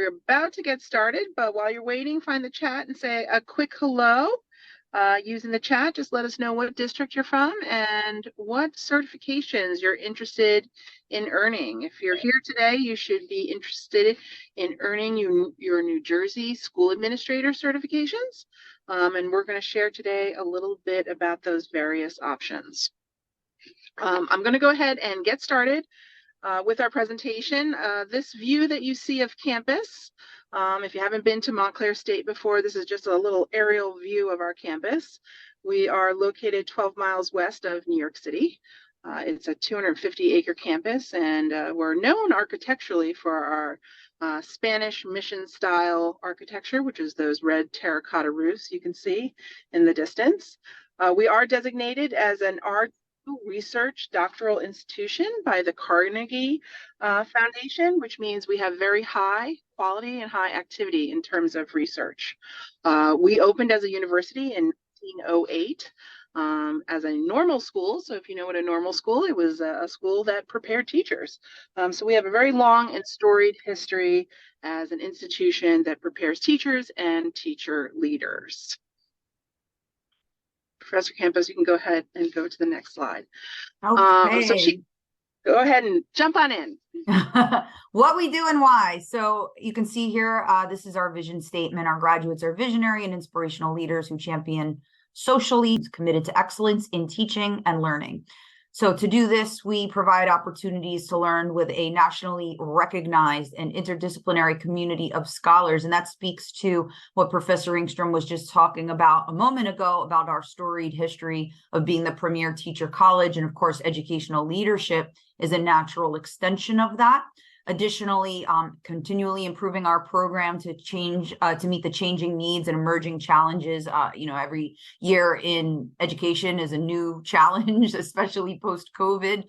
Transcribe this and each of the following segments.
we're about to get started, but while you're waiting, find the chat and say a quick hello. Using the chat, just let us know what district you're from and what certifications you're interested in earning. If you're here today, you should be interested in earning your New Jersey school administrator certifications. And we're going to share today a little bit about those various options. I'm going to go ahead and get started with our presentation. This view that you see of campus, if you haven't been to Montclair State before, this is just a little aerial view of our campus. We are located 12 miles west of New York City. It's a 250-acre campus, and we're known architecturally for our Spanish mission-style architecture, which is those red terracotta roofs you can see in the distance. We are designated as an R2 research doctoral institution by the Carnegie Foundation, which means we have very high quality and high activity in terms of research. We opened as a university in 1908 as a normal school. So if you know what a normal school, it was a school that prepared teachers. So we have a very long and storied history as an institution that prepares teachers and teacher leaders. Professor Campos, you can go ahead and go to the next slide. Okay. Go ahead and jump on in. What we do and why. So you can see here, this is our vision statement. Our graduates are visionary and inspirational leaders who champion socially, committed to excellence in teaching and learning. So to do this, we provide opportunities to learn with a nationally recognized and interdisciplinary community of scholars. And that speaks to what Professor Engstrom was just talking about a moment ago about our storied history of being the premier teacher college. And of course, educational leadership is a natural extension of that. Additionally, continually improving our program to meet the changing needs and emerging challenges. Every year in education is a new challenge, especially post-COVID.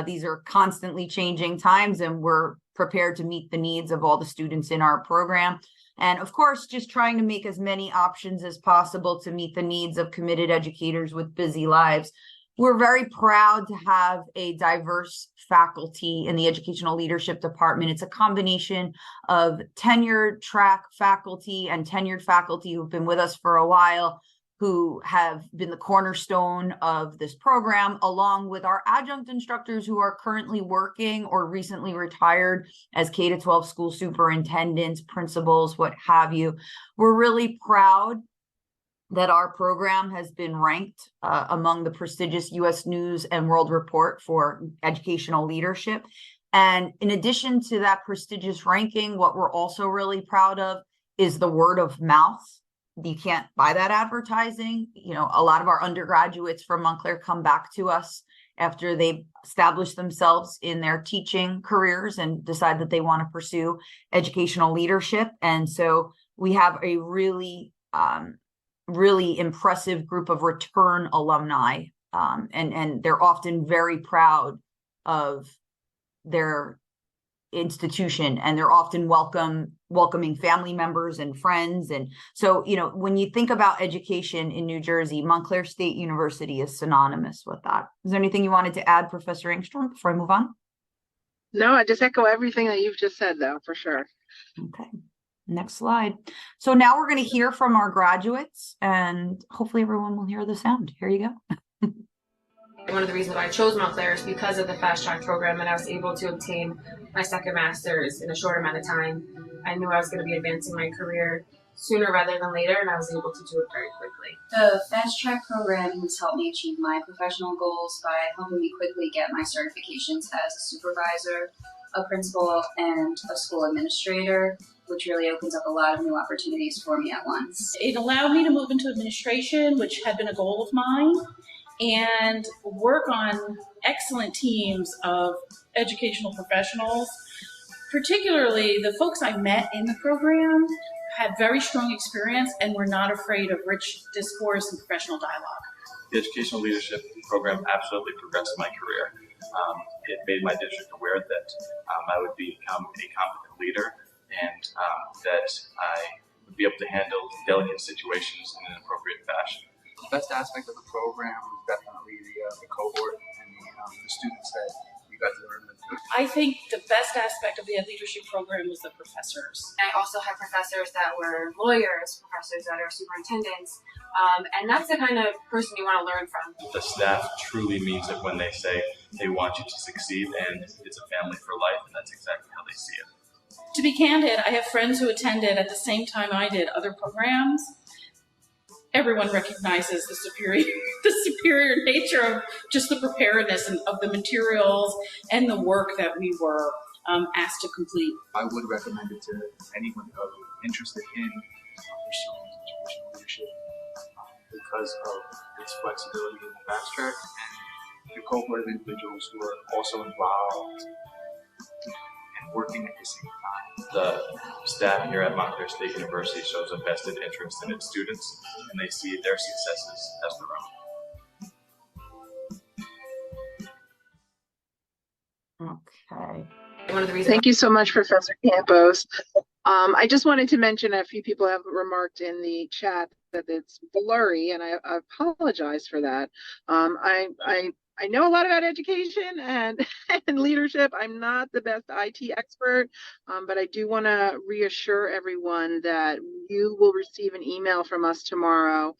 These are constantly changing times, and we're prepared to meet the needs of all the students in our program. And of course, just trying to make as many options as possible to meet the needs of committed educators with busy lives. We're very proud to have a diverse faculty in the Educational Leadership Department. It's a combination of tenured track faculty and tenured faculty who've been with us for a while, who have been the cornerstone of this program, along with our adjunct instructors who are currently working or recently retired as K-12 school superintendents, principals, what have you. We're really proud that our program has been ranked among the prestigious U.S. News and World Report for educational leadership. And in addition to that prestigious ranking, what we're also really proud of is the word of mouth. You can't buy that advertising. A lot of our undergraduates from Montclair come back to us after they've established themselves in their teaching careers and decide that they want to pursue educational leadership. And so we have a really impressive group of return alumni, and they're often very proud of their institution, and they're often welcoming family members and friends. And so, when you think about education in New Jersey, Montclair State University is synonymous with that. Is there anything you wanted to add, Professor Engstrom, before I move on? No, I just echo everything that you've just said, though, for sure. Okay. Next slide. So now we're going to hear from our graduates, and hopefully everyone will hear the sound. Here you go. One of the reasons why I chose Montclair is because of the fast track program, and I was able to obtain my second master's in a short amount of time. I knew I was going to be advancing my career sooner rather than later, and I was able to do it very quickly. The fast track program has helped me achieve my professional goals by helping me quickly get my certifications as a supervisor, a principal, and a school administrator, which really opens up a lot of new opportunities for me at once. It allowed me to move into administration, which had been a goal of mine, and work on excellent teams of educational professionals. Particularly, the folks I met in the program had very strong experience and were not afraid of rich discourse and professional dialogue. The educational leadership program absolutely progressed my career. It made my district aware that I would become a competent leader, and that I would be able to handle delicate situations in an appropriate fashion. The best aspect of the program was definitely the cohort and the students that you got to learn with I think the best aspect of the Ed Leadership Program was the professors. I also had professors that were lawyers, professors that are superintendents, and that's the kind of person you want to learn from. The staff truly means it when they say they want you to succeed, and it's a family for life, and that's exactly how they see it. To be candid, I have friends who attended at the same time I did other programs. Everyone recognizes the superior nature of just the preparedness and of the materials and the work that we were asked to complete. I would recommend it to anyone interested in pursuing educational leadership because of its flexibility in the fast track and the cohort of individuals who are also involved and working at the same time. The staff here at Montclair State University shows a vested interest in its students, and they see their successes as their own. Okay. One of the reasons. Thank you so much, Professor Campos. I just wanted to mention a few people have remarked in the chat that it's blurry, and I apologize for that. I know a lot about education and, and leadership. I'm not the best IT expert, but I do want to reassure everyone that you will receive an email from us tomorrow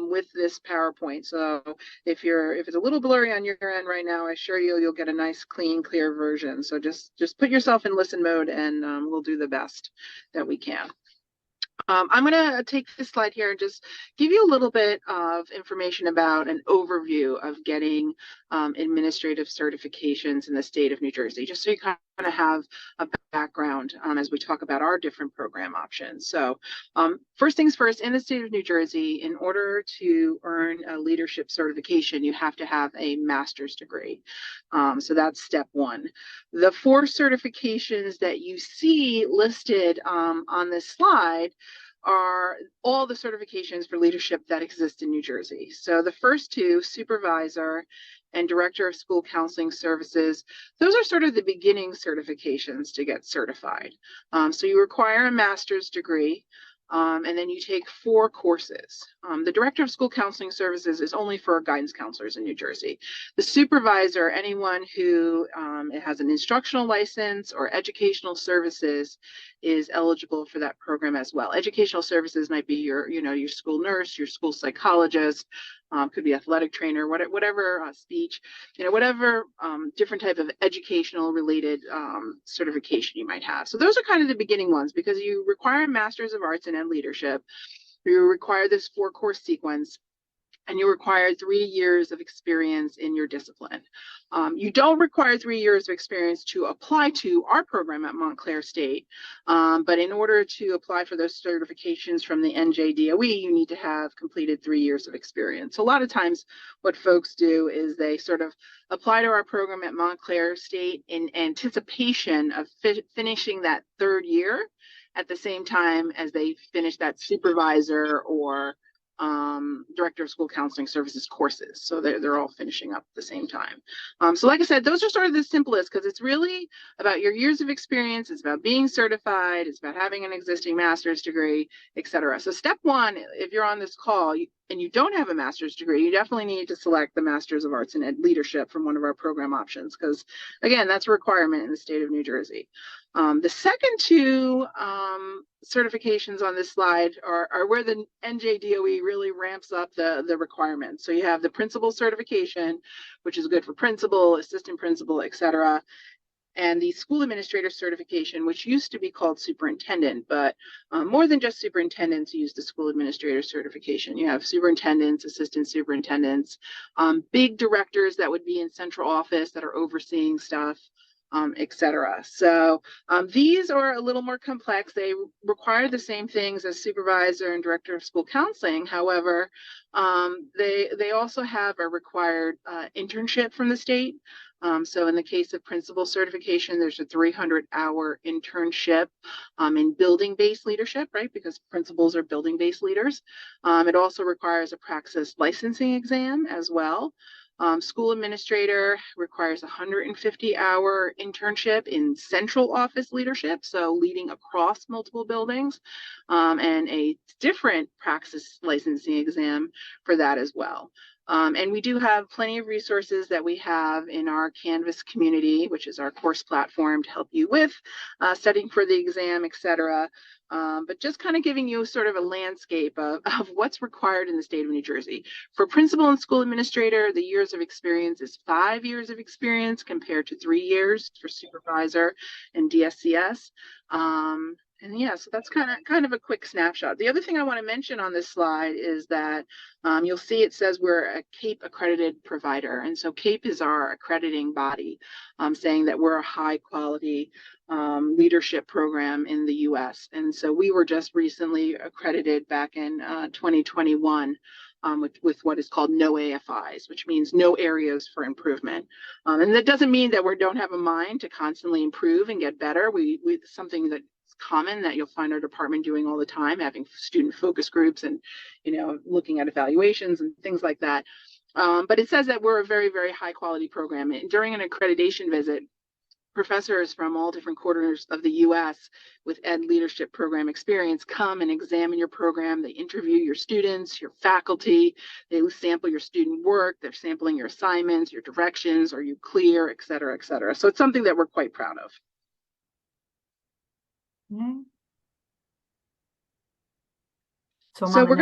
with this PowerPoint. So if it's a little blurry on your end right now, I assure you'll get a nice, clean, clear version. So just put yourself in listen mode, and we'll do the best that we can. I'm going to take this slide here and just give you a little bit of information about an overview of getting administrative certifications in the state of New Jersey, just so you kind of have a background as we talk about our different program options. So first things first, in the state of New Jersey, in order to earn a leadership certification, you have to have a master's degree. So that's step one. The 4 certifications that you see listed on this slide are all the certifications for leadership that exist in New Jersey. So the first 2, supervisor and director of school counseling services, those are sort of the beginning certifications to get certified. So you require a master's degree, and then you take 4 courses. The director of school counseling services is only for guidance counselors in New Jersey. The supervisor, anyone who has an instructional license or educational services, is eligible for that program as well. Educational services might be your school nurse, your school psychologist, could be athletic trainer, whatever speech, whatever different type of educational related certification you might have. So those are kind of the beginning ones, because you require a Master's of Arts in Ed Leadership. You require this 4-course sequence, and you require 3 years of experience in your discipline. You don't require 3 years of experience to apply to our program at Montclair State, but in order to apply for those certifications from the NJDOE, you need to have completed 3 years of experience. So a lot of times what folks do is they sort of apply to our program at Montclair State in anticipation of finishing that 3rd year at the same time as they finish that supervisor or director of school counseling services courses. So they're all finishing up at the same time. So like I said, those are sort of the simplest, because it's really about your years of experience. It's about being certified. It's about having an existing master's degree, etc. So step 1, if you're on this call and you don't have a master's degree, you definitely need to select the Master's of Arts in Ed Leadership from one of our program options, because again, that's a requirement in the state of New Jersey. The second 2 certifications on this slide are where the NJDOE really ramps up the requirements. So you have the principal certification, which is good for principal, assistant principal, etc., and the school administrator certification, which used to be called superintendent, but more than just superintendents use the school administrator certification. You have superintendents, assistant superintendents, big directors that would be in central office that are overseeing stuff, etc. So these are a little more complex. They require the same things as supervisor and director of school counseling. However, they also have a required internship from the state. So in the case of principal certification, there's a 300-hour internship in building-based leadership, right? Because principals are building-based leaders. It also requires a praxis licensing exam as well. School administrator requires a 150-hour internship in central office leadership, so leading across multiple buildings, and a different praxis licensing exam for that as well. And we do have plenty of resources that we have in our Canvas community, which is our course platform to help you with studying for the exam, etc. But just kind of giving you sort of a landscape of what's required in the state of New Jersey. For principal and school administrator, the years of experience is 5 years of experience compared to 3 years for supervisor and DSCS. And yeah, so that's kind of a quick snapshot. The other thing I want to mention on this slide is that you'll see it says we're a CAPE accredited provider. And so CAPE is our accrediting body, saying that we're a high quality leadership program in the US. And so we were just recently accredited back in 2021 with what is called no AFIs, which means no areas for improvement. And that doesn't mean that we don't have a mind to constantly improve and get better. We something that common that you'll find our department doing all the time, having student focus groups and, looking at evaluations and things like that. But it says that we're a very, very high quality program. And during an accreditation visit, professors from all different corners of the US with ed leadership program experience come and examine your program. They interview your students, your faculty, they sample your student work, they're sampling your assignments, your directions, are you clear, et cetera, et cetera. So it's something that we're quite proud of. So we're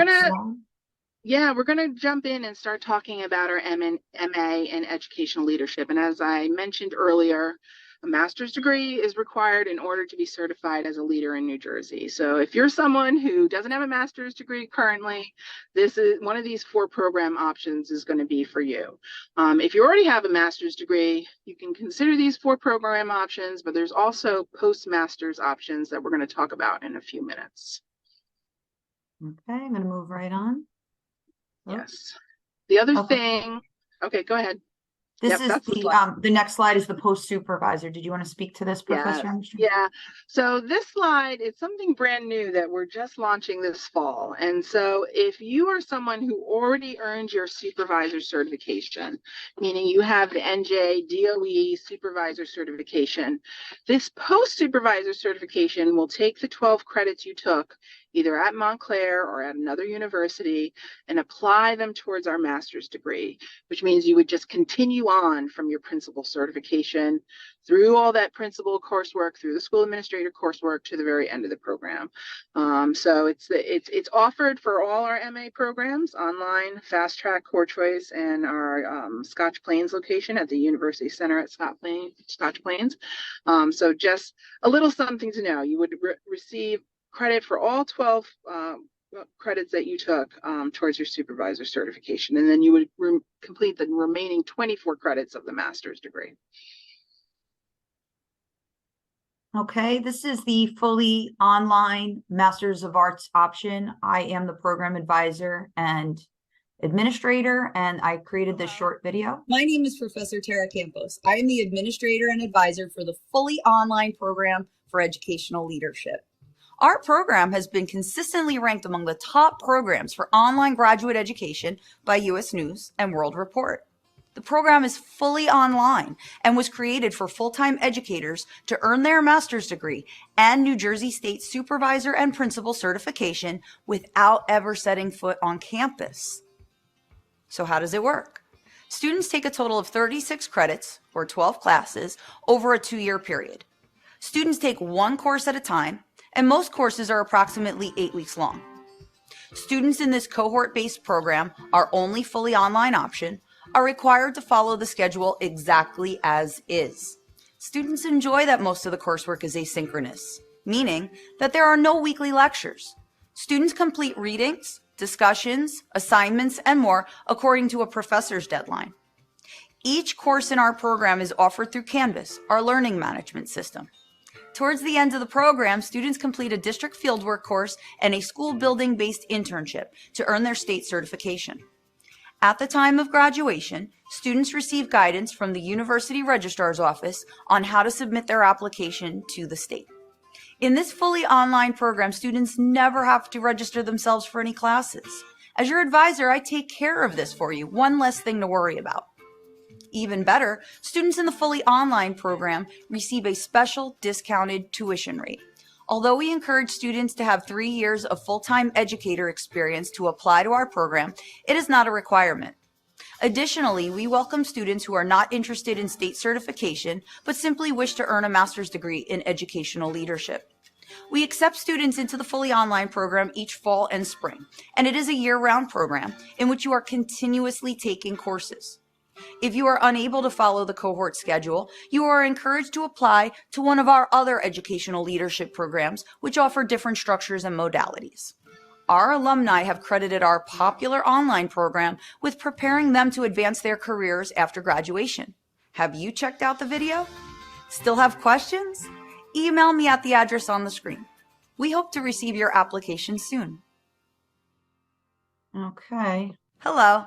gonna jump in and start talking about our MA in educational leadership. And as I mentioned earlier, a master's degree is required in order to be certified as a leader in New Jersey. So if you're someone who doesn't have a master's degree currently, this is one of these 4 program options is going to be for you. If you already have a master's degree, you can consider these 4 program options, but there's also postmaster's options that we're going to talk about in a few minutes. Okay, I'm going to move right on. Yes. The other thing, okay, go ahead. This is the next slide is the post supervisor. Did you want to speak to this, Professor? Yeah. So this slide is something brand new that we're just launching this fall. And so if you are someone who already earned your supervisor certification, meaning you have the NJ DOE supervisor certification, this post supervisor certification will take the 12 credits you took either at Montclair or at another university and apply them towards our master's degree, which means you would just continue on from your principal certification through all that principal coursework, through the school administrator coursework to the very end of the program. So it's offered for all our MA programs, online, fast track, core choice, and our Scotch Plains location at the University Center at Scotch Plains. So just a little something to know. You would receive credit for all 12 credits that you took towards your supervisor certification, and then you would complete the remaining 24 credits of the master's degree. Okay, this is the fully online Masters of Arts option. I am the program advisor and administrator, and I created this short video. My name is Professor Tara Campos. I am the administrator and advisor for the fully online program for educational leadership. Our program has been consistently ranked among the top programs for online graduate education by U.S. News and World Report. The program is fully online and was created for full-time educators to earn their master's degree and New Jersey State supervisor and principal certification without ever setting foot on campus. So how does it work? Students take a total of 36 credits, or 12 classes, over a 2-year period. Students take one course at a time, and most courses are approximately 8 weeks long. Students in this cohort-based program, our only fully online option, are required to follow the schedule exactly as is. Students enjoy that most of the coursework is asynchronous, meaning that there are no weekly lectures. Students complete readings, discussions, assignments, and more according to a professor's deadline. Each course in our program is offered through Canvas, our learning management system. Towards the end of the program, students complete a district fieldwork course and a school building-based internship to earn their state certification. At the time of graduation, students receive guidance from the University Registrar's Office on how to submit their application to the state. In this fully online program, students never have to register themselves for any classes. As your advisor, I take care of this for you, one less thing to worry about. Even better, students in the fully online program receive a special discounted tuition rate. Although we encourage students to have 3 years of full-time educator experience to apply to our program, it is not a requirement. Additionally, we welcome students who are not interested in state certification, but simply wish to earn a master's degree in educational leadership. We accept students into the fully online program each fall and spring, and it is a year-round program in which you are continuously taking courses. If you are unable to follow the cohort schedule, you are encouraged to apply to one of our other educational leadership programs, which offer different structures and modalities. Our alumni have credited our popular online program with preparing them to advance their careers after graduation. Have you checked out the video? Still have questions? Email me at the address on the screen. We hope to receive your application soon. Okay. Hello.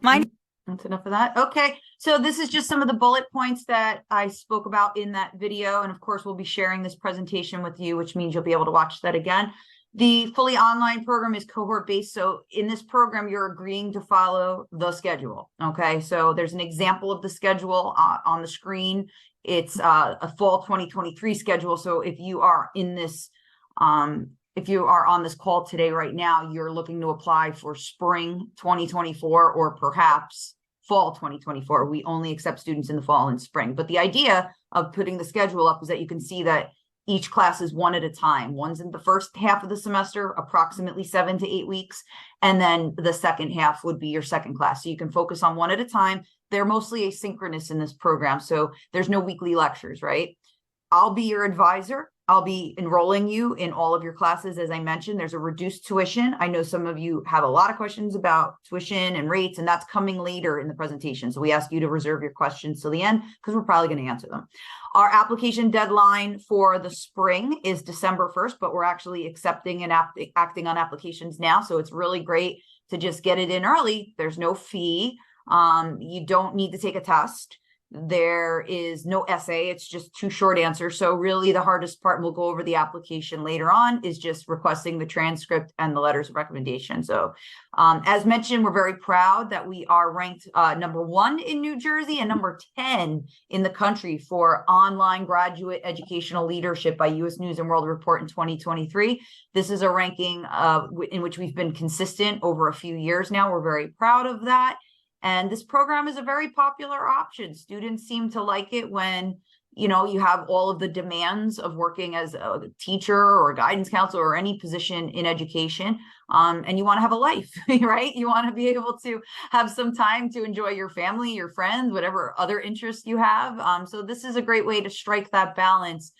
That's enough of that. Okay. So this is just some of the bullet points that I spoke about in that video. And of course, we'll be sharing this presentation with you, which means you'll be able to watch that again. The fully online program is cohort based. So in this program, you're agreeing to follow the schedule. Okay. So there's an example of the schedule on the screen. It's a fall 2023 schedule. So if you are in this, if you are on this call today, right now, you're looking to apply for spring 2024 or perhaps fall 2024. We only accept students in the fall and spring. But the idea of putting the schedule up is that you can see that each class is one at a time. One's in the first half of the semester, approximately 7 to 8 weeks. And then the second half would be your second class. So you can focus on one at a time. They're mostly asynchronous in this program. So there's no weekly lectures, right? I'll be your advisor. I'll be enrolling you in all of your classes. As I mentioned, there's a reduced tuition. I know some of you have a lot of questions about tuition and rates, and that's coming later in the presentation. So we ask you to reserve your questions till the end because we're probably going to answer them. Our application deadline for the spring is December 1st, but we're actually accepting and acting on applications now. So it's really great to just get it in early. There's no fee. You don't need to take a test. There is no essay. It's just 2 short answers. So really the hardest part, and we'll go over the application later on, is just requesting the transcript and the letters of recommendation. So as mentioned, we're very proud that we are ranked number 1 in New Jersey and number 10 in the country for online graduate educational leadership by U.S. News and World Report in 2023. This is a ranking in which we've been consistent over a few years now. We're very proud of that. And this program is a very popular option. Students seem to like it when, you know, you have all of the demands of working as a teacher or a guidance counselor or any position in education. And you want to have a life, right? You want to be able to have some time to enjoy your family, your friends, whatever other interests you have. So this is a great way to strike that balance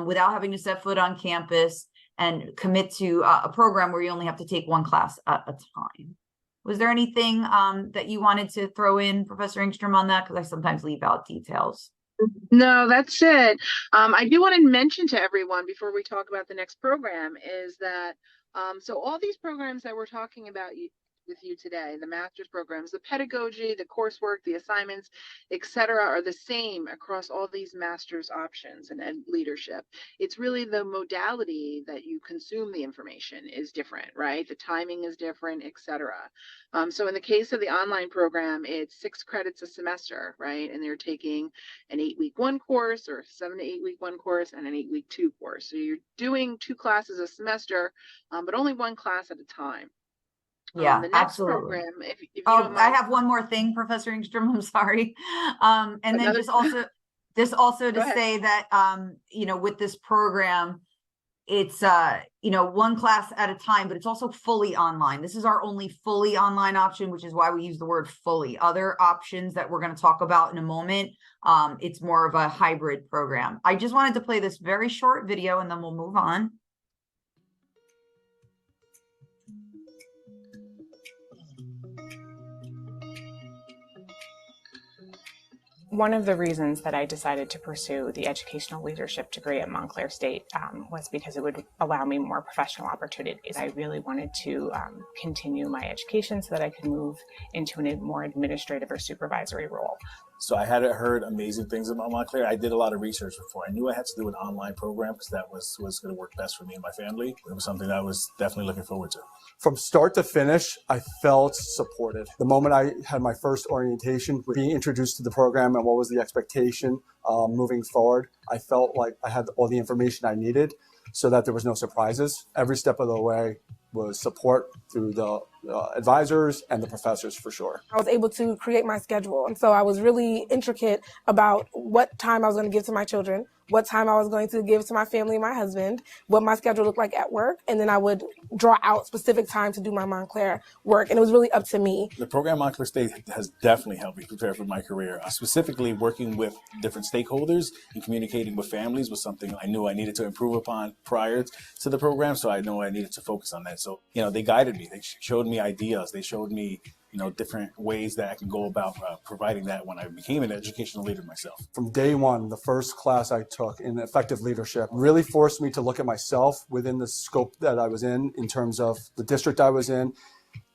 without having to set foot on campus and commit to a program where you only have to take 1 class at a time. Was there anything that you wanted to throw in, Professor Engstrom, on that? Because I sometimes leave out details. No, that's it. I do want to mention to everyone before we talk about the next program is that so all these programs that we're talking about with you today, the master's programs, the pedagogy, the coursework, the assignments, etc., are the same across all these master's options and leadership. It's really the modality that you consume the information is different, right? The timing is different, etc. So in the case of the online program, it's 6 credits a semester, right? And they're taking an 8-week 1 course or 7 to 8 week 1 course and an 8-week 2 course. So you're doing 2 classes a semester, but only 1 class at a time. Yeah, the next absolutely. program, if you don't mind. I have one more thing, Professor Engstrom, I'm sorry. And then just also to say that, you know, with this program, it's, you know, 1 class at a time, but it's also fully online. This is our only fully online option, which is why we use the word fully. Other options that we're going to talk about in a moment, it's more of a hybrid program. I just wanted to play this very short video and then we'll move on. One of the reasons that I decided to pursue the educational leadership degree at Montclair State was because it would allow me more professional opportunities. I really wanted to continue my education so that I could move into a more administrative or supervisory role. So I had heard amazing things about Montclair. I did a lot of research before. I knew I had to do an online program because that was going to work best for me and my family. It was something that I was definitely looking forward to. From start to finish, I felt supported. The moment I had my first orientation, being introduced to the program and what was the expectation moving forward, I felt like I had all the information I needed so that there was no surprises. Every step of the way was support through the advisors and the professors for sure. I was able to create my schedule. And so I was really intricate about what time I was going to give to my children, what time I was going to give to my family and my husband, what my schedule looked like at work. And then I would draw out specific time to do my Montclair work. And it was really up to me. The program Montclair State has definitely helped me prepare for my career. Specifically working with different stakeholders and communicating with families was something I knew I needed to improve upon prior to the program. So I know I needed to focus on that. So, they guided me. They showed me ideas. They showed me different ways that I can go about providing that when I became an educational leader myself. From day one, the first class I took in effective leadership really forced me to look at myself within the scope that I was in terms of the district I was in,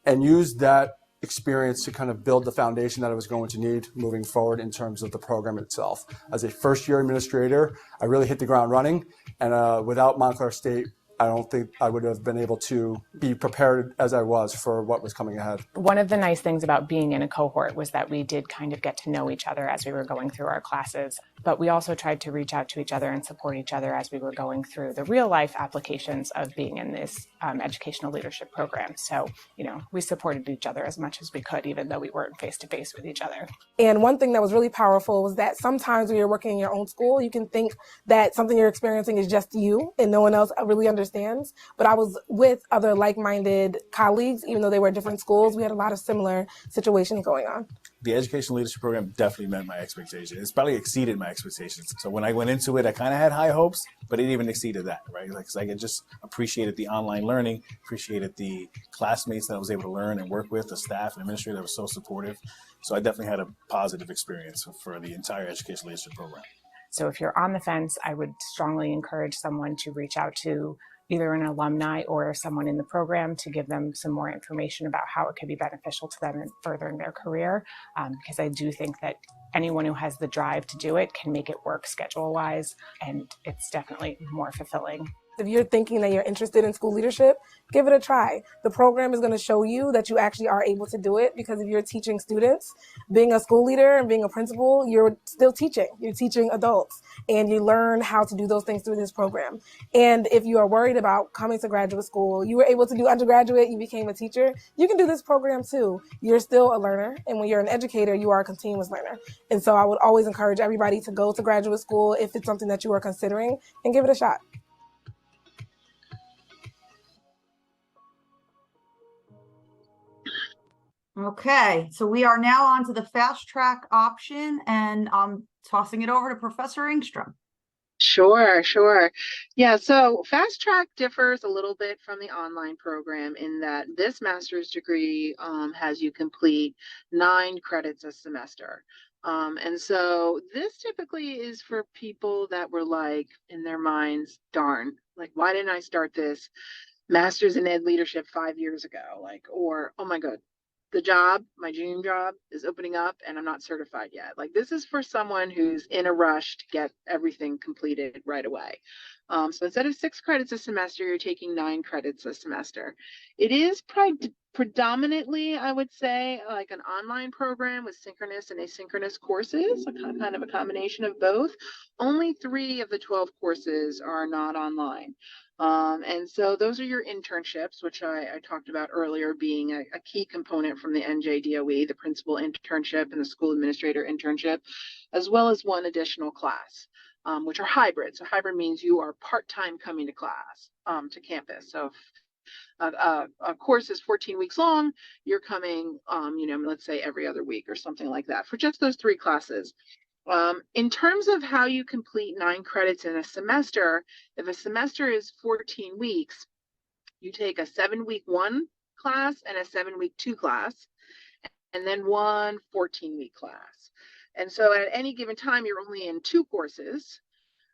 and use that experience to kind of build the foundation that I was going to need moving forward in terms of the program itself. As a first-year administrator, I really hit the ground running, and without Montclair State, I don't think I would have been able to be prepared as I was for what was coming ahead. One of the nice things about being in a cohort was that we did kind of get to know each other as we were going through our classes, but we also tried to reach out to each other and support each other as we were going through the real life applications of being in this educational leadership program. So, we supported each other as much as we could, even though we weren't face to face with each other. And one thing that was really powerful was that sometimes when you're working in your own school, you can think that something you're experiencing is just you and no one else really understands. But I was with other like-minded colleagues, even though they were at different schools. We had a lot of similar situations going on. The educational leadership program definitely met my expectations. It's probably exceeded my expectations. So when I went into it, I kind of had high hopes, but it even exceeded that, right? Like I just appreciated the online learning, appreciated the classmates that I was able to learn and work with, the staff and administrator that was so supportive. So I definitely had a positive experience for the entire educational leadership program. So if you're on the fence, I would strongly encourage someone to reach out to either an alumni or someone in the program to give them some more information about how it could be beneficial to them in furthering their career. Because I do think that anyone who has the drive to do it can make it work schedule-wise, and it's definitely more fulfilling. If you're thinking that you're interested in school leadership, give it a try. The program is going to show you that you actually are able to do it, because if you're teaching students, being a school leader and being a principal, you're still teaching. You're teaching adults, and you learn how to do those things through this program. And if you are worried about coming to graduate school, you were able to do undergraduate, you became a teacher, you can do this program too. You're still a learner, and when you're an educator, you are a continuous learner. And so I would always encourage everybody to go to graduate school if it's something that you are considering, and give it a shot. Okay, so we are now on to the fast track option, and I'm tossing it over to Professor Engstrom. Sure. Yeah, so Fast Track differs a little bit from the online program in that this master's degree has you complete 9 credits a semester. And so this typically is for people that were like, in their minds, darn, like, why didn't I start this master's in ed leadership 5 years ago? Like, or, oh my God, my dream job is opening up and I'm not certified yet. Like, this is for someone who's in a rush to get everything completed right away. So instead of 6 credits a semester, you're taking 9 credits a semester. It is predominantly, I would say, like an online program with synchronous and asynchronous courses, kind of a combination of both. Only 3 of the 12 courses are not online. And so those are your internships, which I talked about earlier being a key component from the NJDOE, the principal internship and the school administrator internship, as well as 1 additional class, which are hybrid. So hybrid means you are part-time coming to class, to campus. So if a course is 14 weeks long, you're coming, let's say every other week or something like that for just those 3 classes. In terms of how you complete 9 credits in a semester, if a semester is 14 weeks, you take a 7-week 1 class and a 7-week 2 class, and then 1 14-week class. And so at any given time, you're only in 2 courses,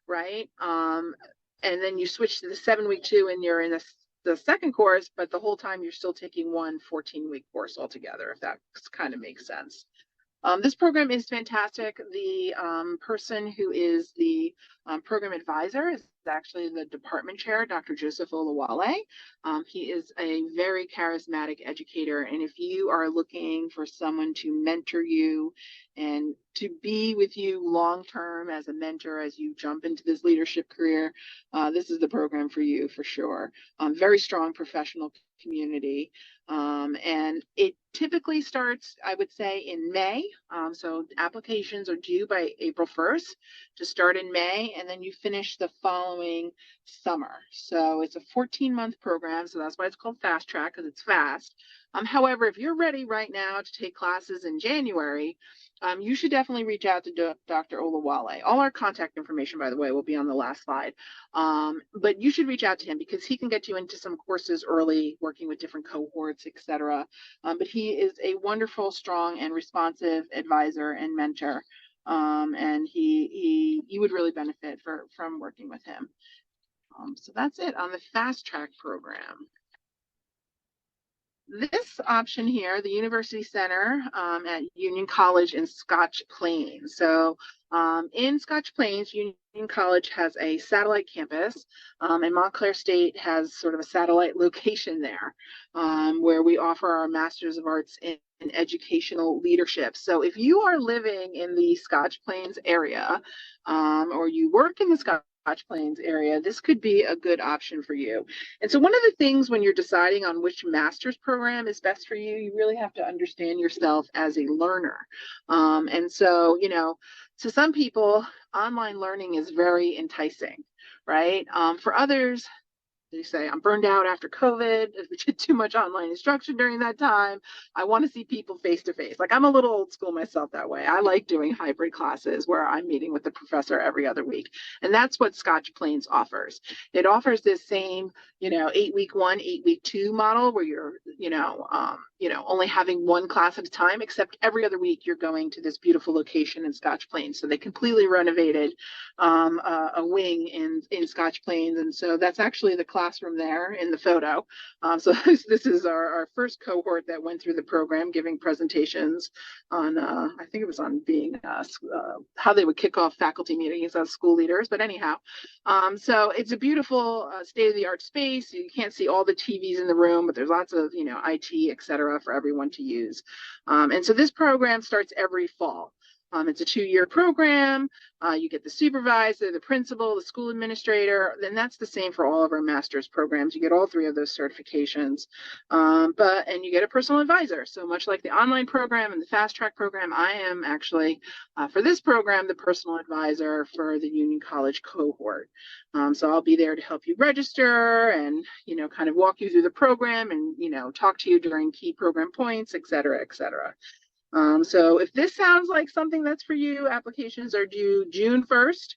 right? And then you switch to the 7-week 2 and you're in the second course, but the whole time you're still taking 1 14-week course altogether, if that kind of makes sense. This program is fantastic. The person who is the program advisor is actually the department chair, Dr. Joseph Olawale. He is a very charismatic educator. And if you are looking for someone to mentor you and to be with you long term as a mentor as you jump into this leadership career, this is the program for you for sure. Very strong professional community. And it typically starts, I would say, in May. So applications are due by April 1st to start in May, and then you finish the following summer. So it's a 14-month program, so that's why it's called Fast Track, because it's fast. However, if you're ready right now to take classes in January, you should definitely reach out to Dr. Olawale. All our contact information, by the way, will be on the last slide. But you should reach out to him because he can get you into some courses early, working with different cohorts, etc. But he is a wonderful, strong, and responsive advisor and mentor. And you would really benefit from working with him. So that's it on the Fast Track program. This option here, the University Center at Union College in Scotch Plains. So in Scotch Plains, Union College has a satellite campus, and Montclair State has sort of a satellite location there where we offer our Masters of Arts in Educational Leadership. So if you are living in the Scotch Plains area or you work in the Scotch Plains area, this could be a good option for you. And so one of the things when you're deciding on which master's program is best for you, you really have to understand yourself as a learner. And so, to some people, online learning is very enticing, right? For others, they say, I'm burned out after COVID. We did too much online instruction during that time. I want to see people face to face. Like, I'm a little old school myself that way. I like doing hybrid classes where I'm meeting with the professor every other week. And that's what Scotch Plains offers. It offers this same, 8-week 1, 8-week 2 model where you're, only having one class at a time, except every other week you're going to this beautiful location in Scotch Plains. So they completely renovated a wing in Scotch Plains. And so that's actually the classroom there in the photo. So this is our first cohort that went through the program, giving presentations on, I think it was on being, how they would kick off faculty meetings as school leaders. But anyhow, so it's a beautiful state-of-the-art space. You can't see all the TVs in the room, but there's lots of, IT, et cetera, for everyone to use. And so this program starts every fall. It's a 2-year program. You get the supervisor, the principal, the school administrator. Then that's the same for all of our master's programs. You get all 3 of those certifications, and you get a personal advisor. So much like the online program and the Fast Track program, I am actually, for this program, the personal advisor for the Union College cohort. So I'll be there to help you register and, kind of walk you through the program and, talk to you during key program points, et cetera, et cetera. So if this sounds like something that's for you, applications are due June 1st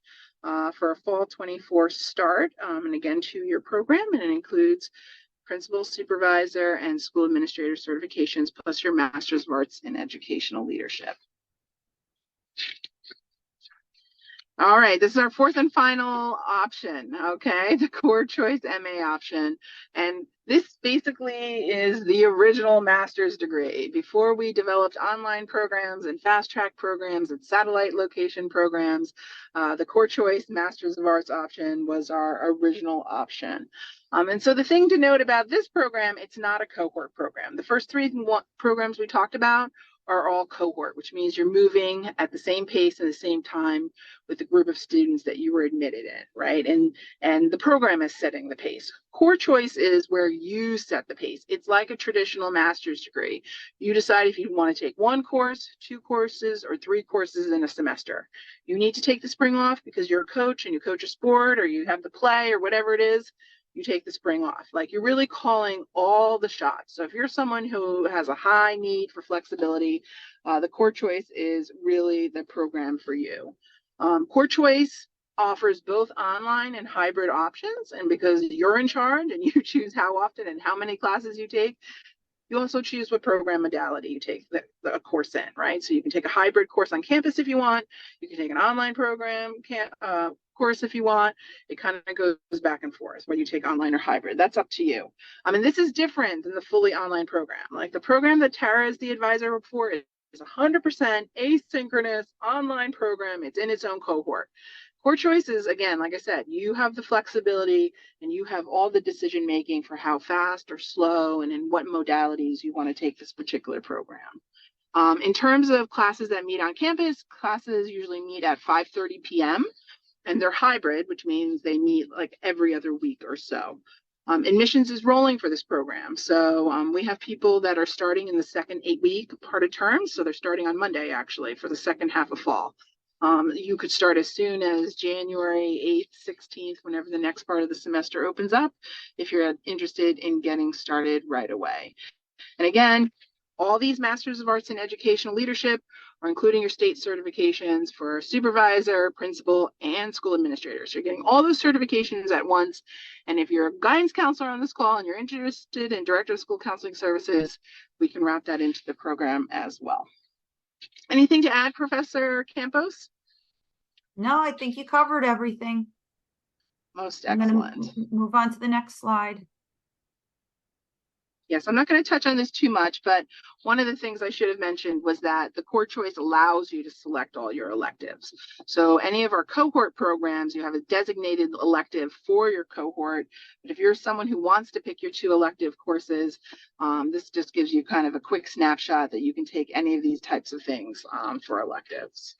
for a fall 24 start. And again, 2-year program, and it includes principal, supervisor, and school administrator certifications, plus your Master's of Arts in Educational Leadership. All right, this is our 4th and final option, okay? The core choice MA option. And this basically is the original master's degree. Before we developed online programs and fast track programs and satellite location programs, the core choice Masters of Arts option was our original option. And so the thing to note about this program, it's not a cohort program. The first 3 programs we talked about are all cohort, which means you're moving at the same pace and the same time with the group of students that you were admitted in, right? And the program is setting the pace. Core choice is where you set the pace. It's like a traditional master's degree. You decide if you want to take 1 course, 2 courses, or 3 courses in a semester. You need to take the spring off because you're a coach and you coach a sport or you have the play or whatever it is. You take the spring off. Like, you're really calling all the shots. So if you're someone who has a high need for flexibility, the core choice is really the program for you. Core choice offers both online and hybrid options. And because you're in charge and you choose how often and how many classes you take, you also choose what program modality you take the course in, right? So you can take a hybrid course on campus if you want. You can take an online program course if you want. It kind of goes back and forth whether you take online or hybrid. That's up to you. This is different than the fully online program. Like, the program that Tara is the advisor for is 100% asynchronous online program. It's in its own cohort. Core choice is, again, like I said, you have the flexibility and you have all the decision making for how fast or slow and in what modalities you want to take this particular program. In terms of classes that meet on campus, classes usually meet at 5:30 p.m. and they're hybrid, which means they meet like every other week or so. Admissions is rolling for this program. So we have people that are starting in the second 8-week part of term. So they're starting on Monday, actually, for the second half of fall. You could start as soon as January 8th, 16th, whenever the next part of the semester opens up, if you're interested in getting started right away. And again, all these Masters of Arts in Educational Leadership are including your state certifications for supervisor, principal, and school administrator. So you're getting all those certifications at once. And if you're a guidance counselor on this call and you're interested in Director of School Counseling Services, we can wrap that into the program as well. Anything to add, Professor Campos? No, I think you covered everything. Most I'm excellent. going to move on to the next slide. Yes, I'm not going to touch on this too much, but one of the things I should have mentioned was that the core choice allows you to select all your electives. So any of our cohort programs, you have a designated elective for your cohort. But if you're someone who wants to pick your 2 elective courses, this just gives you kind of a quick snapshot that you can take any of these types of things for electives.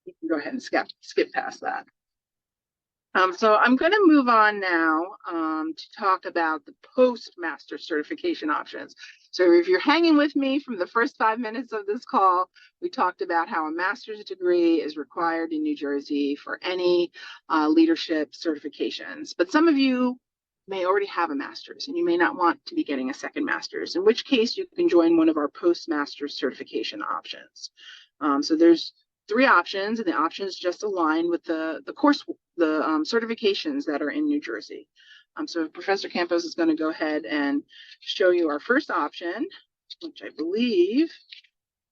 You can go ahead and skip past that. So I'm going to move on now to talk about the post-master certification options. So if you're hanging with me from the first 5 minutes of this call, we talked about how a master's degree is required in New Jersey for any leadership certifications. But some of you may already have a master's and you may not want to be getting a second master's, in which case you can join one of our post-master's certification options. So there's 3 options, and the options just align with the certifications that are in New Jersey. So Professor Campos is going to go ahead and show you our first option, which I believe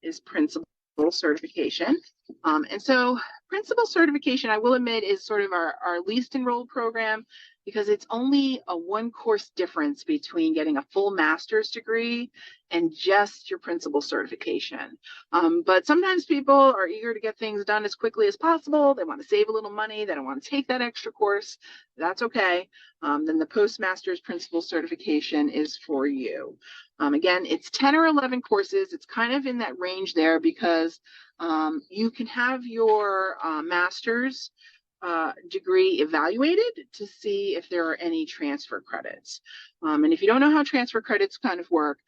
is principal certification. And so principal certification, I will admit, is sort of our least enrolled program because it's only a 1-course difference between getting a full master's degree and just your principal certification. But sometimes people are eager to get things done as quickly as possible. They want to save a little money. They don't want to take that extra course. That's okay. Then the postmaster's principal certification is for you. Again, it's 10 or 11 courses. It's kind of in that range there because you can have your master's degree evaluated to see if there are any transfer credits. And if you don't know how transfer credits kind of work,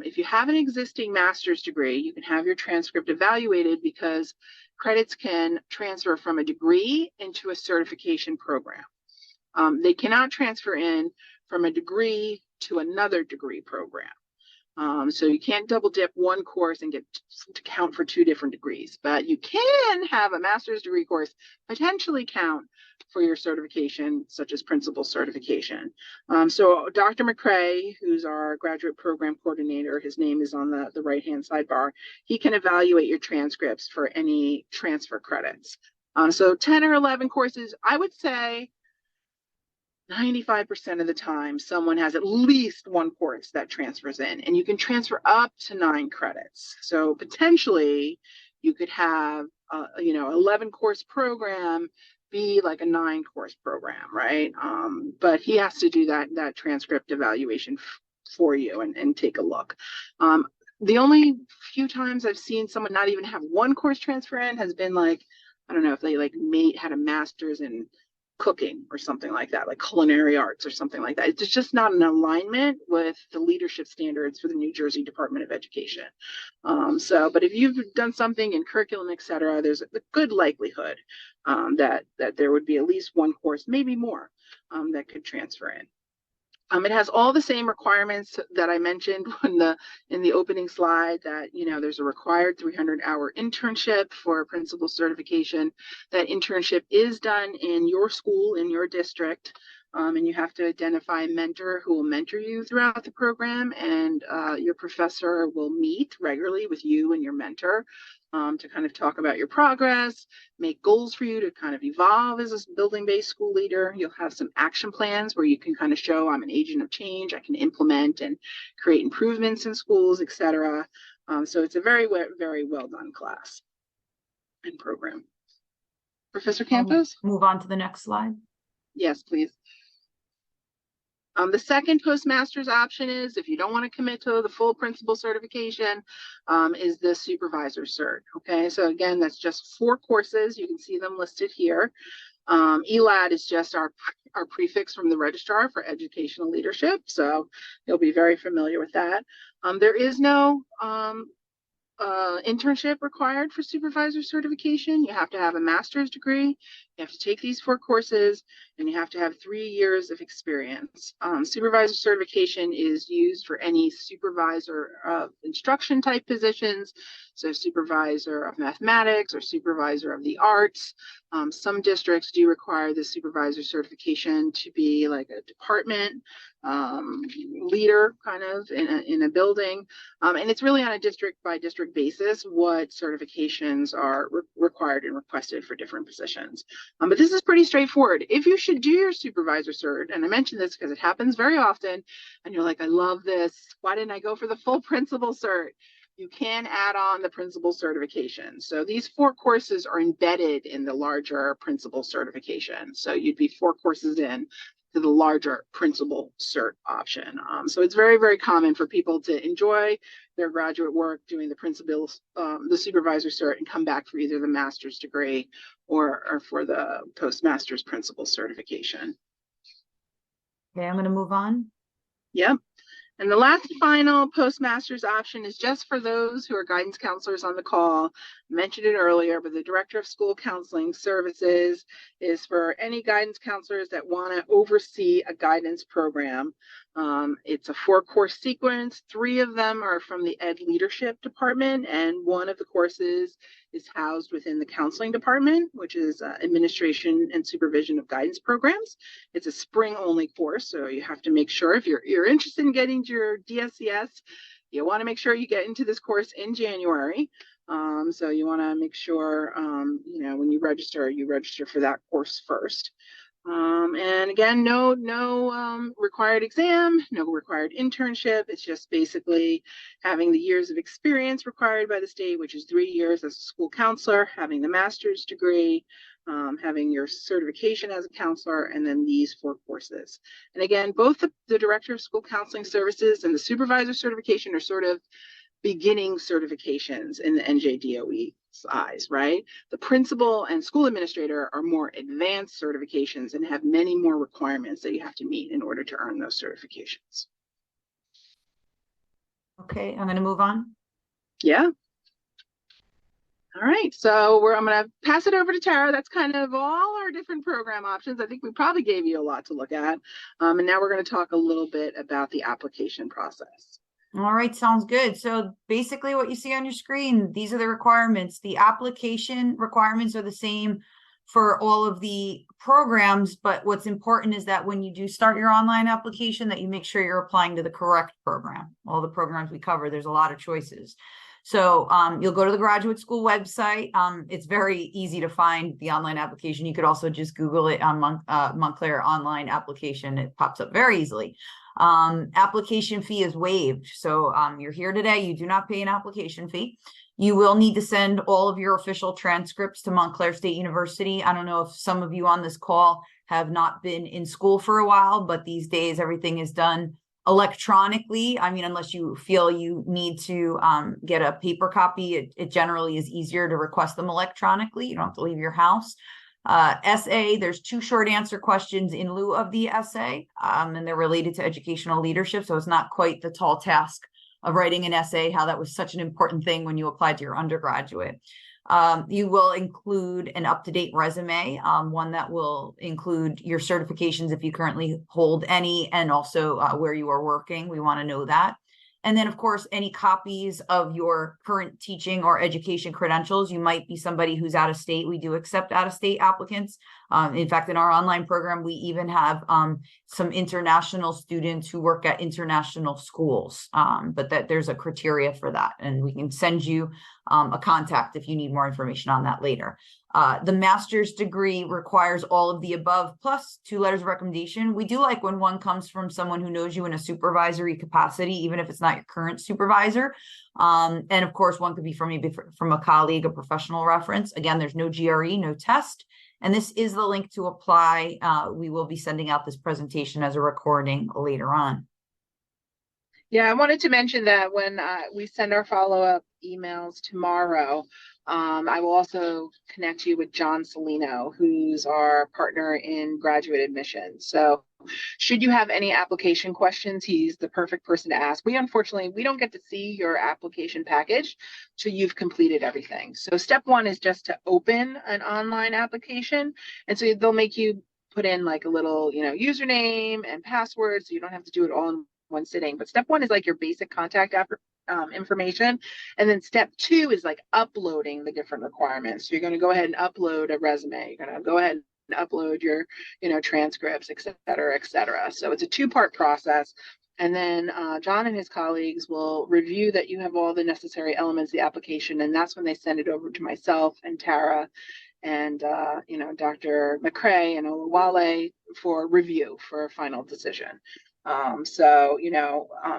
if you have an existing master's degree, you can have your transcript evaluated because credits can transfer from a degree into a certification program. They cannot transfer in from a degree to another degree program. So you can't double dip one course and get to count for 2 different degrees, but you can have a master's degree course potentially count for your certification, such as principal certification. So Dr. McCrae, who's our graduate program coordinator, his name is on the right-hand sidebar, he can evaluate your transcripts for any transfer credits. So 10 or 11 courses, I would say 95% of the time, someone has at least 1 course that transfers in, and you can transfer up to 9 credits. So potentially you could have, 11 course program be like a 9-course program, right? But he has to do that transcript evaluation for you and take a look. The only few times I've seen someone not even have 1 course transfer in has been like, I don't know if they had a master's in cooking or something like that, like culinary arts or something like that. It's just not an alignment with the leadership standards for the New Jersey Department of Education. But if you've done something in curriculum, et cetera, there's a good likelihood that there would be at least 1 course, maybe more, that could transfer in. It has all the same requirements that I mentioned in the opening slide, that there's a required 300-hour internship for principal certification. That internship is done in your school, in your district, and you have to identify a mentor who will mentor you throughout the program, and your professor will meet regularly with you and your mentor to kind of talk about your progress, make goals for you to kind of evolve as a building-based school leader. You'll have some action plans where you can kind of show I'm an agent of change. I can implement and create improvements in schools, etc. So it's a very, very well done class and program. Professor Campos? Move on to the next slide. Yes, please. The second postmaster's option is, if you don't want to commit to the full principal certification, is the supervisor cert. Okay, so again, that's just 4 courses. You can see them listed here. ELAD is just our prefix from the registrar for educational leadership, so you'll be very familiar with that. There is no internship required for supervisor certification. You have to have a master's degree, you have to take these 4 courses, and you have to have 3 years of experience. Supervisor certification is used for any supervisor of instruction type positions, so supervisor of mathematics or supervisor of the arts. Some districts do require the supervisor certification to be like a department leader kind of in a building. And it's really on a district by district basis what certifications are required and requested for different positions. But this is pretty straightforward. If you should do your supervisor cert, and I mention this because it happens very often, and you're like, I love this. Why didn't I go for the full principal cert? You can add on the principal certification. So these 4 courses are embedded in the larger principal certification. So you'd be 4 courses in to the larger principal cert option. So it's very, very common for people to enjoy their graduate work doing the the supervisor cert and come back for either the master's degree or for the postmaster's principal certification. Okay, I'm going to move on. Yep. And the last final postmaster's option is just for those who are guidance counselors on the call. I mentioned it earlier, but the Director of School Counseling Services is for any guidance counselors that want to oversee a guidance program. It's a 4-course sequence. 3 of them are from the Ed Leadership Department, and 1 of the courses is housed within the Counseling Department, which is Administration and Supervision of Guidance Programs. It's a spring-only course, so you have to make sure if you're interested in getting to your DSCS, you want to make sure you get into this course in January. So you want to make sure, when you register for that course first. And again, no required exam, no required internship. It's just basically having the years of experience required by the state, which is 3 years as a school counselor, having the master's degree, having your certification as a counselor, and then these 4 courses. And again, both the Director of School Counseling Services and the supervisor certification are sort of beginning certifications in the NJDOE's eyes, right? The principal and school administrator are more advanced certifications and have many more requirements that you have to meet in order to earn those certifications. Okay, I'm going to move on. Yeah. All right, so I'm going to pass it over to Tara. That's kind of all our different program options. I think we probably gave you a lot to look at. And now we're going to talk a little bit about the application process. All right, sounds good. So basically what you see on your screen, these are the requirements. The application requirements are the same for all of the programs, but what's important is that when you do start your online application, that you make sure you're applying to the correct program. All the programs we cover, there's a lot of choices. So you'll go to the graduate school website. It's very easy to find the online application. You could also just Google it on Montclair online application. It pops up very easily. Application fee is waived. So you're here today, you do not pay an application fee. You will need to send all of your official transcripts to Montclair State University. I don't know if some of you on this call have not been in school for a while, but these days everything is done electronically. I mean, unless you feel you need to get a paper copy, it generally is easier to request them electronically. You don't have to leave your house. Essay, there's 2 short answer questions in lieu of the essay, and they're related to educational leadership. So it's not quite the tall task of writing an essay, how that was such an important thing when you applied to your undergraduate. You will include an up-to-date resume, one that will include your certifications if you currently hold any, and also where you are working. We want to know that. And then, of course, any copies of your current teaching or education credentials. You might be somebody who's out of state. We do accept out-of-state applicants. In fact, in our online program, we even have some international students who work at international schools, but that there's a criteria for that. And we can send you a contact if you need more information on that later. The master's degree requires all of the above, plus 2 letters of recommendation. We do like when one comes from someone who knows you in a supervisory capacity, even if it's not your current supervisor. And of course, one could be from a colleague, a professional reference. Again, there's no GRE, no test. And this is the link to apply. We will be sending out this presentation as a recording later on. Yeah, I wanted to mention that when we send our follow-up emails tomorrow, I will also connect you with John Salino, who's our partner in graduate admissions. So should you have any application questions, he's the perfect person to ask. Unfortunately, we don't get to see your application package till you've completed everything. So step one is just to open an online application. And so they'll make you put in like a little, username and password, so you don't have to do it all in one sitting. But step one is like your basic contact information. And then step two is like uploading the different requirements. So you're going to go ahead and upload a resume. You're going to go ahead and upload your, transcripts, et cetera, et cetera. So it's a two-part process. And then John and his colleagues will review that you have all the necessary elements of the application. And that's when they send it over to myself and Tara and, Dr. McCrae and Olawale for review for a final decision.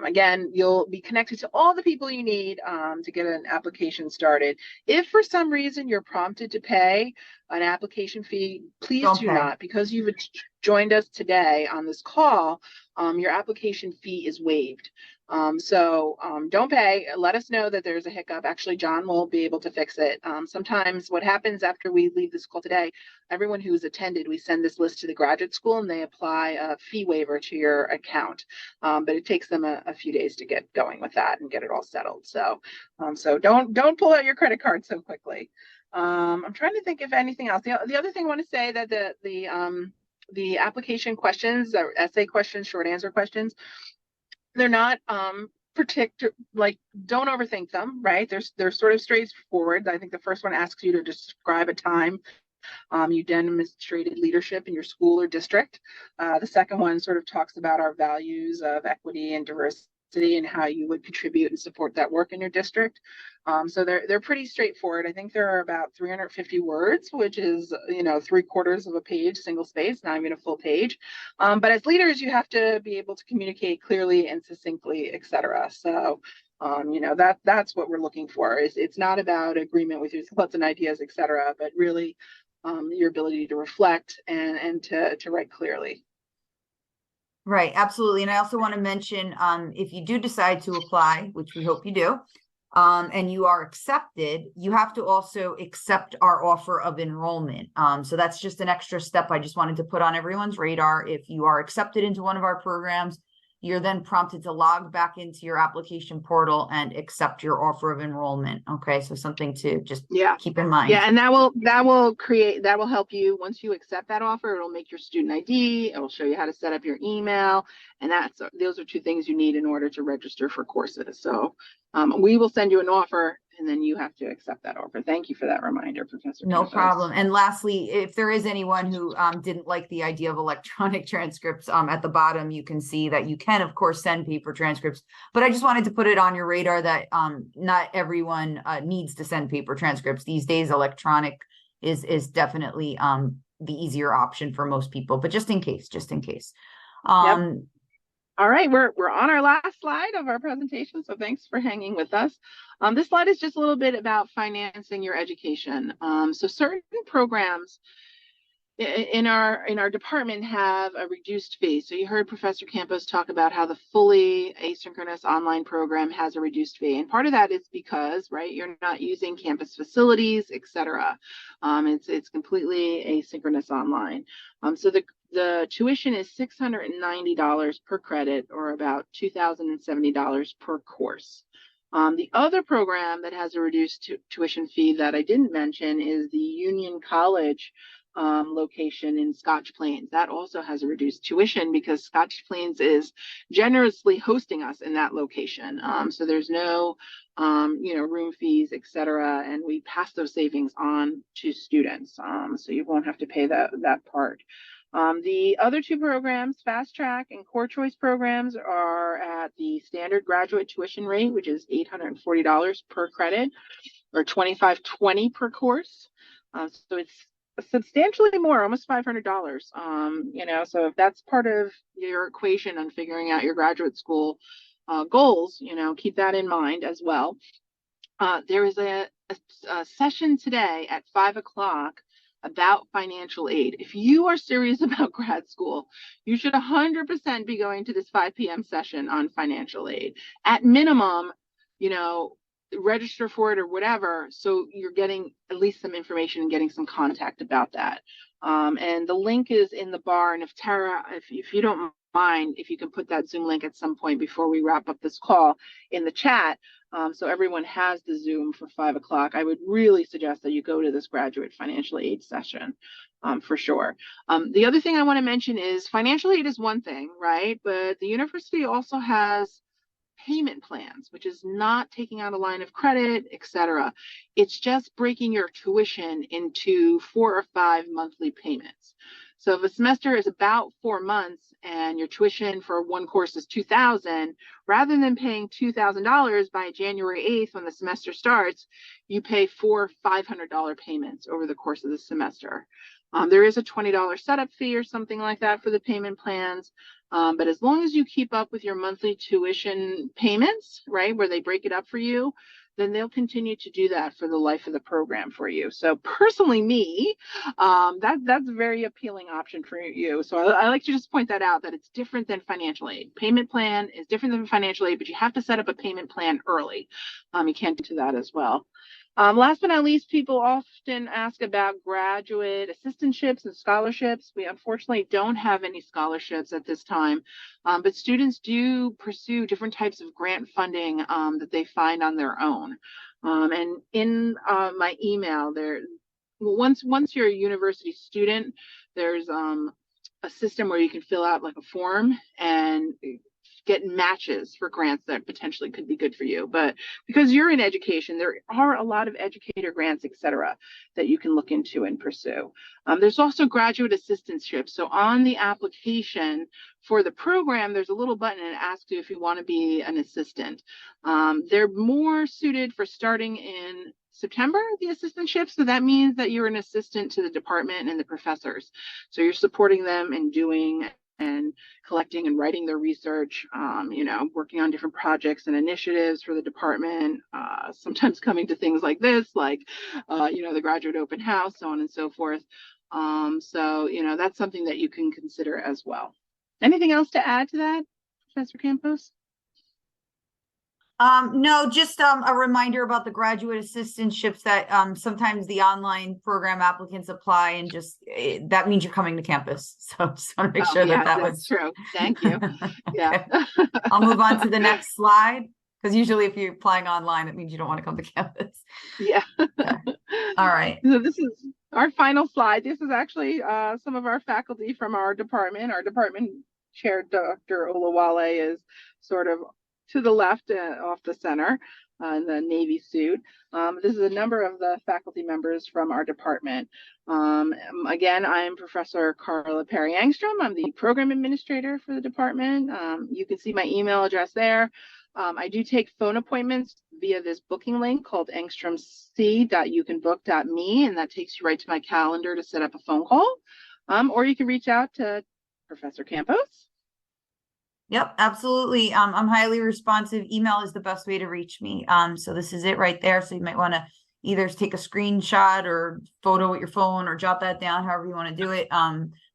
Again, you'll be connected to all the people you need to get an application started. If for some reason you're prompted to pay an application fee, please do not, because you've joined us today on this call, your application fee is waived. Don't pay. Let us know that there's a hiccup. Actually, John will be able to fix it. Sometimes what happens after we leave this call today, everyone who's attended, we send this list to the graduate school and they apply a fee waiver to your account. But it takes them a few days to get going with that and get it all settled. So don't pull out your credit card so quickly. I'm trying to think if anything else. The other thing I want to say that the application questions, or essay questions, short answer questions, they're not don't overthink them, right? They're sort of straightforward. I think the first one asks you to describe a time you demonstrated leadership in your school or district. The second one sort of talks about our values of equity and diversity and how you would contribute and support that work in your district. So they're pretty straightforward. I think there are about 350 words, which is 3/4 of a page, single space, not even a full page. But as leaders, you have to be able to communicate clearly and succinctly, et cetera. So that's what we're looking for. It's not about agreement with your thoughts and ideas, et cetera, but really your ability to reflect and to write clearly. Right, absolutely. And I also want to mention, if you do decide to apply, which we hope you do, and you are accepted, you have to also accept our offer of enrollment. So that's just an extra step I just wanted to put on everyone's radar. If you are accepted into one of our programs, you're then prompted to log back into your application portal and accept your offer of enrollment. Okay, so something to just keep in mind. Yeah, and that will help you. Once you accept that offer, it'll make your student ID. It will show you how to set up your email, and those are two things you need in order to register for courses. So we will send you an offer, and then you have to accept that offer. Thank you for that reminder, Professor. No Campos. problem. And lastly, if there is anyone who didn't like the idea of electronic transcripts, at the bottom, you can see that you can, of course, send paper transcripts. But I just wanted to put it on your radar that not everyone needs to send paper transcripts. These days, electronic is definitely the easier option for most people. But just in case. Yep. All right, we're on our last slide of our presentation, so thanks for hanging with us. This slide is just a little bit about financing your education. So certain programs in our department have a reduced fee. So you heard Professor Campos talk about how the fully asynchronous online program has a reduced fee. And part of that is because, right, you're not using campus facilities, et cetera. It's completely asynchronous online. So the tuition is $690 per credit, or about $2,070 per course. The other program that has a reduced tuition fee that I didn't mention is the Union College location in Scotch Plains. That also has a reduced tuition because Scotch Plains is generously hosting us in that location. So there's no room fees, et cetera, and we pass those savings on to students. So you won't have to pay that part. The other two programs, Fast Track and Core Choice programs, are at the standard graduate tuition rate, which is $840 per credit, or $25.20 per course. So it's substantially more, almost $500. So if that's part of your equation on figuring out your graduate school goals, keep that in mind as well. There is a session today at 5 o'clock about financial aid. If you are serious about grad school, you should 100% be going to this 5 p.m. session on financial aid. At minimum, you know, register for it or whatever, so you're getting at least some information and getting some contact about that. And the link is in the bar. And if Tara, if you don't mind, if you can put that Zoom link at some point before we wrap up this call in the chat, so everyone has the Zoom for 5 o'clock, I would really suggest that you go to this graduate financial aid session for sure. The other thing I want to mention is financial aid is one thing, right? But the university also has payment plans, which is not taking out a line of credit, etc. It's just breaking your tuition into 4 or 5 monthly payments. So if a semester is about 4 months and your tuition for one course is $2,000, rather than paying $2,000 by January 8th when the semester starts, you pay 4 $500 payments over the course of the semester. There is a $20 setup fee or something like that for the payment plans. But as long as you keep up with your monthly tuition payments, right, where they break it up for you, then they'll continue to do that for the life of the program for you. So personally, that's a very appealing option for you. So I like to just point that out, that it's different than financial aid. Payment plan is different than financial aid, but you have to set up a payment plan early. You can't do that as well. Last but not least, people often ask about graduate assistantships and scholarships. We unfortunately don't have any scholarships at this time, but students do pursue different types of grant funding that they find on their own. And in my email, once you're a university student, there's a system where you can fill out like a form and get matches for grants that potentially could be good for you. But because you're in education, there are a lot of educator grants, etc., that you can look into and pursue. There's also graduate assistantships. So on the application for the program, there's a little button and it asks you if you want to be an assistant. They're more suited for starting in September, the assistantship. So that means that you're an assistant to the department and the professors. So you're supporting them in doing and collecting and writing their research, working on different projects and initiatives for the department, sometimes coming to things like this, like, the graduate open house, so on and so forth. So that's something that you can consider as well. Anything else to add to that, Professor Campos? No, just a reminder about the graduate assistantships that sometimes the online program applicants apply, and just that means you're coming to campus. So just want to make sure that was true. Thank you. Yeah. I'll move on to the next slide, because usually if you're applying online, it means you don't want to come to campus. Yeah. Okay. All right. So this is our final slide. This is actually some of our faculty from our department. Our department chair, Dr. Olawale, is sort of to the left off the center in the navy suit. This is a number of the faculty members from our department. Again, I'm Professor Carla Perry-Angstrom. I'm the program administrator for the department. You can see my email address there. I do take phone appointments via this booking link called angstromc.youcanbook.me, and that takes you right to my calendar to set up a phone call. Or you can reach out to Professor Campos. Yep, absolutely. I'm highly responsive. Email is the best way to reach me. So this is it right there. So you might want to either take a screenshot or photo with your phone or jot that down, however you want to do it.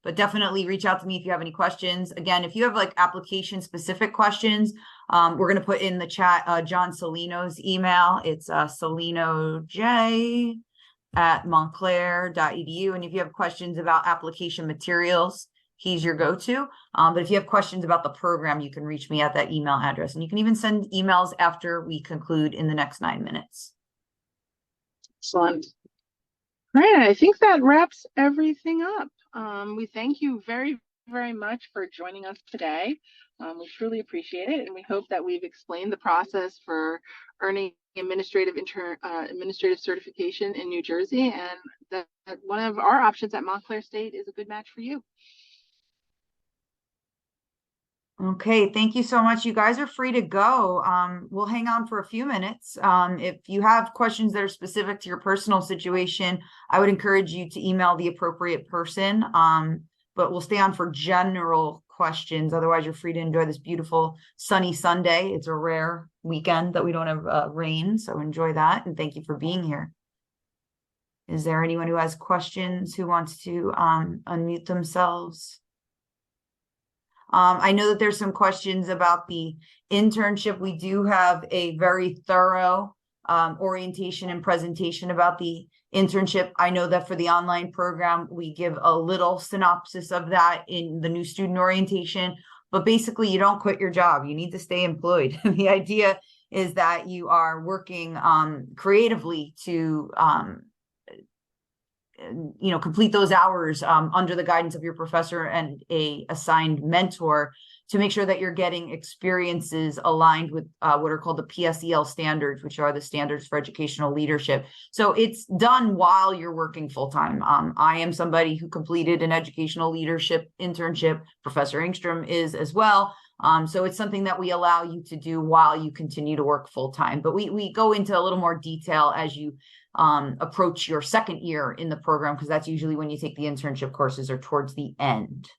But definitely reach out to me if you have any questions. Again, if you have like application specific questions, we're going to put in the chat John Salino's email. It's salinoj@montclair.edu. And if you have questions about application materials, he's your go-to. But if you have questions about the program, you can reach me at that email address. And you can even send emails after we conclude in the next 9 minutes. Excellent. All right, I think that wraps everything up. We thank you very, very much for joining us today. We truly appreciate it, and we hope that we've explained the process for earning administrative certification in New Jersey, and that one of our options at Montclair State is a good match for you. Okay, thank you so much. You guys are free to go. We'll hang on for a few minutes. If you have questions that are specific to your personal situation, I would encourage you to email the appropriate person. But we'll stay on for general questions. Otherwise, you're free to enjoy this beautiful sunny Sunday. It's a rare weekend that we don't have rain, so enjoy that. And thank you for being here. Is there anyone who has questions who wants to unmute themselves? I know that there's some questions about the internship. We do have a very thorough orientation and presentation about the internship. I know that for the online program, we give a little synopsis of that in the new student orientation, but basically you don't quit your job. You need to stay employed. The idea is that you are working creatively to complete those hours under the guidance of your professor and a assigned mentor to make sure that you're getting experiences aligned with what are called the PSEL standards, which are the standards for educational leadership. So it's done while you're working full-time. I am somebody who completed an educational leadership internship. Professor Engstrom is as well. So it's something that we allow you to do while you continue to work full-time. But we go into a little more detail as you approach your second year in the program, because that's usually when you take the internship courses or towards the end.